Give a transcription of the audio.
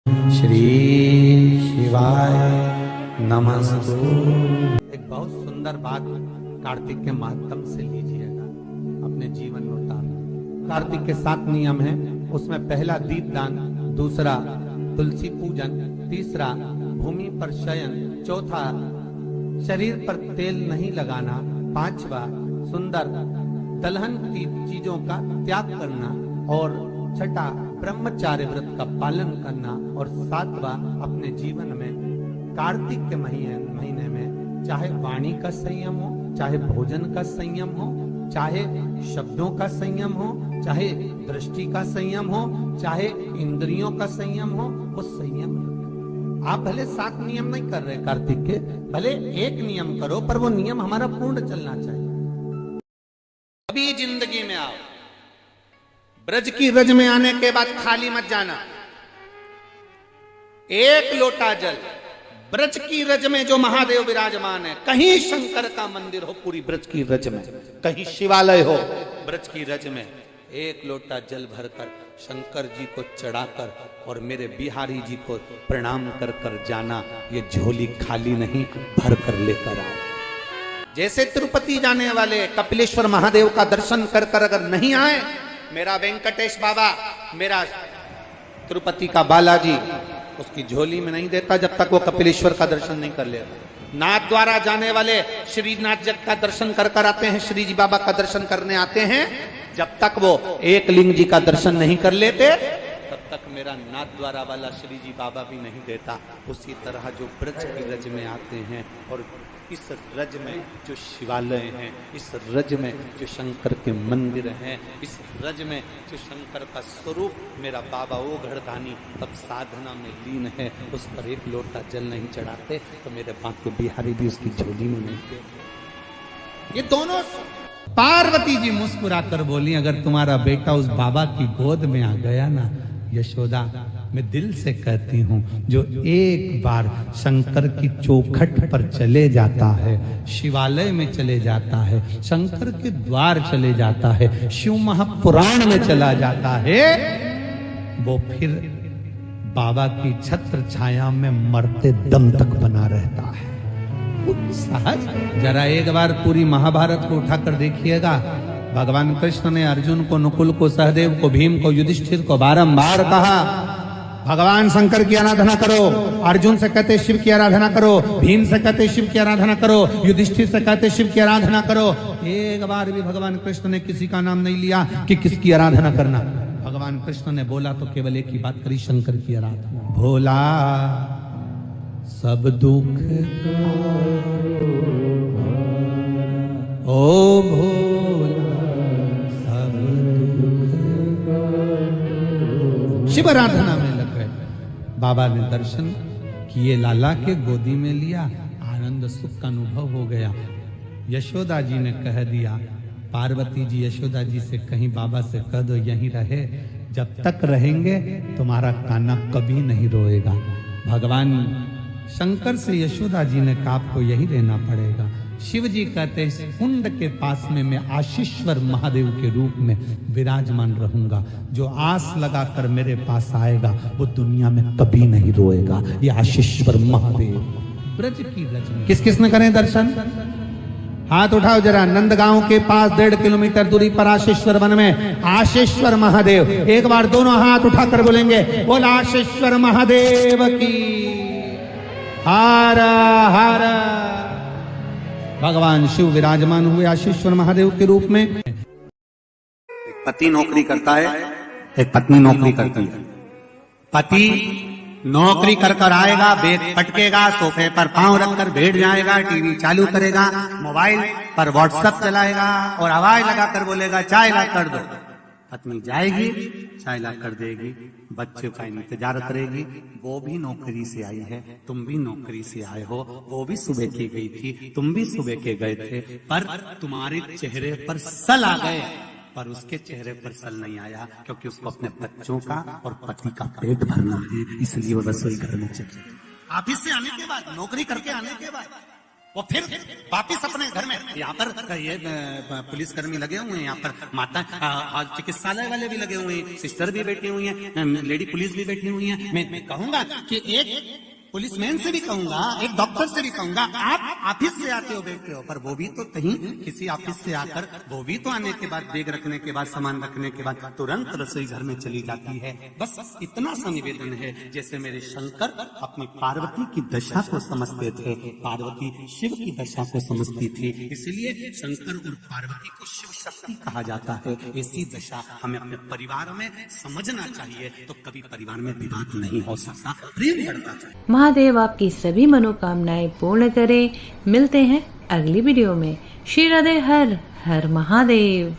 श्री शिवाय नमस्तु। एक बहुत सुंदर बात कार्तिक के माध्यम से लीजिएगा, अपने जीवन में उतारना। कार्तिक के 7 नियम हैं, उसमें पहला दीपदान, दूसरा तुलसी पूजन, तीसरा भूमि पर शयन, चौथा शरीर पर तेल नहीं लगाना, पांचवा सुंदर दलहन की चीजों का त्याग करना, और छठा ब्रह्मचार्य व्रत का पालन करना, और सातवां अपने जीवन में कार्तिक के महीने में चाहे वाणी का संयम हो, चाहे भोजन का संयम हो, चाहे शब्दों का संयम हो, चाहे दृष्टि का संयम हो, चाहे इंद्रियों का संयम हो, वो संयम। आप भले 7 नियम नहीं कर रहे कार्तिक के, भले एक नियम करो, पर वो नियम हमारा पूर्ण चलना चाहिए। अभी जिंदगी में आओ, ब्रज की रज में आने के बाद खाली मत जाना। एक लोटा जल, ब्रज की रज में जो महादेव विराजमान है, कहीं शंकर का मंदिर हो पूरी ब्रज की रज में, कहीं शिवालय हो ब्रज की रज में, एक लोटा जल भरकर शंकर जी को चढ़ाकर और मेरे बिहारी जी को प्रणाम कर कर जाना। ये झोली खाली नहीं, भर कर लेकर आओ। जैसे तिरुपति जाने वाले कपिलेश्वर महादेव का दर्शन कर कर अगर नहीं आए, मेरा वेंकटेश बाबा, मेरा तिरुपति का बालाजी उसकी झोली में नहीं देता जब तक वो कपिलेश्वर का दर्शन नहीं कर लेता। नाथ द्वारा जाने वाले श्रीनाथ जग का दर्शन कर कर आते हैं, श्री जी बाबा का दर्शन करने आते हैं, जब तक वो एक लिंग जी का दर्शन नहीं कर लेते तब तक मेरा नाथ द्वारा वाला श्री जी बाबा भी नहीं देता। उसी तरह जो ब्रज की रज में आते हैं और इस रज में जो शिवालय हैं, इस रज में जो शंकर के मंदिर हैं, इस रज में जो शंकर का स्वरूप मेरा बाबा वो घड़दानी तब साधना में लीन है, उस पर एक लोटा जल नहीं चढ़ाते तो मेरे बाप के बिहारी भी उसकी झोली में नहीं थे। ये दोनों। पार्वती जी मुस्कुराकर बोली, अगर तुम्हारा बेटा उस बाबा की गोद में आ गया ना यशोदा, मैं दिल से कहती हूँ, जो एक बार शंकर की चौखट पर चले जाता है, शिवालय में चले जाता है, शंकर के द्वार चले जाता है, शिव महापुराण में चला जाता है, वो फिर बाबा की छत्र छाया में मरते दम तक बना रहता है। सहज। जरा एक बार पूरी महाभारत को उठाकर देखिएगा। भगवान कृष्ण ने अर्जुन को, नकुल को, सहदेव को, भीम को, युधिष्ठिर को बारंबार कहा, भगवान शंकर की आराधना करो। अर्जुन से कहते शिव की आराधना करो, भीम से कहते शिव की आराधना करो, युधिष्ठिर से कहते शिव की आराधना करो। एक बार भी भगवान कृष्ण ने किसी का नाम नहीं लिया कि किसकी आराधना करना। भगवान कृष्ण ने बोला तो केवल एक ही बात करी, शंकर की आराधना। भोला सब दुख ओ भोला सब दुख। शिव आराधना में लग गए। बाबा ने दर्शन किए, लाला के गोदी में लिया, आनंद सुख का अनुभव हो गया। यशोदा जी ने कह दिया, पार्वती जी यशोदा जी से कहीं बाबा से कह दो यहीं रहे, जब तक रहेंगे तुम्हारा काना कभी नहीं रोएगा। भगवान शंकर से यशोदा जी ने कहा आपको यही रहना पड़ेगा। शिव जी कहते इस कुंड के पास में मैं आशीश्वर महादेव के रूप में विराजमान रहूंगा। जो आस लगाकर मेरे पास आएगा वो दुनिया में कभी नहीं रोएगा। ये आशीश्वर महादेव ब्रज की रज में। किस किस ने करें दर्शन? हाथ उठाओ जरा। नंदगांव के पास 1.5 किलोमीटर दूरी पर आशीश्वर वन में आशीश्वर महादेव। एक बार दोनों हाथ उठाकर बोलेंगे, बोल आशीश्वर महादेव की हर हर। भगवान शिव विराजमान हुए आशीश्वर महादेव के रूप में। एक पति नौकरी करता है, एक पत्नी नौकरी करती है। पति नौकरी कर कर आएगा, बैग पटकेगा, सोफे पर पांव रखकर बैठ जाएगा, टीवी चालू करेगा, मोबाइल पर व्हाट्सएप चलाएगा और आवाज लगाकर बोलेगा चाय ला कर दो। पत्नी जाएगी, चाय ला कर देगी, बच्चे का इंतजार करेगी। वो भी नौकरी से आई है, तुम भी नौकरी से आए हो, वो भी सुबह की गई थी, तुम भी सुबह के गए थे, पर तुम्हारे चेहरे पर सल आ गए, पर उसके चेहरे पर सल नहीं आया क्योंकि उसको अपने बच्चों का और पति का पेट भरना है, इसलिए वो रसोई घर में चली। ऑफिस से आने के बाद, नौकरी करके आने के बाद वो फिर वापिस अपने घर में, यहाँ पर ये पुलिसकर्मी लगे हुए हैं, यहाँ पर माता चिकित्सालय वाले भी लगे हुए हैं, सिस्टर भी बैठी हुई हैं, लेडी पुलिस भी बैठी हुई हैं। मैं कहूंगा कि एक पुलिसमैन से भी कहूंगा, एक डॉक्टर से भी कहूंगा, आप ऑफिस से आते हो बैठते हो, पर वो भी तो कहीं किसी ऑफिस से आकर वो भी तो आने के बाद, बैग रखने के बाद, सामान रखने के बाद तुरंत रसोई घर में चली जाती है। बस इतना सा निवेदन है, जैसे मेरे शंकर अपनी पार्वती की दशा को समझते थे, पार्वती शिव की दशा को समझती थी, इसलिए शंकर और पार्वती को शिव शक्ति कहा जाता है। ऐसी दशा हमें अपने परिवार में समझना चाहिए, तो कभी परिवार में विवाद नहीं हो सकता, प्रेम बढ़ता चाहिए। महादेव आपकी सभी मनोकामनाएं पूर्ण करें। मिलते हैं अगली वीडियो में। श्री राधे, हर हर महादेव।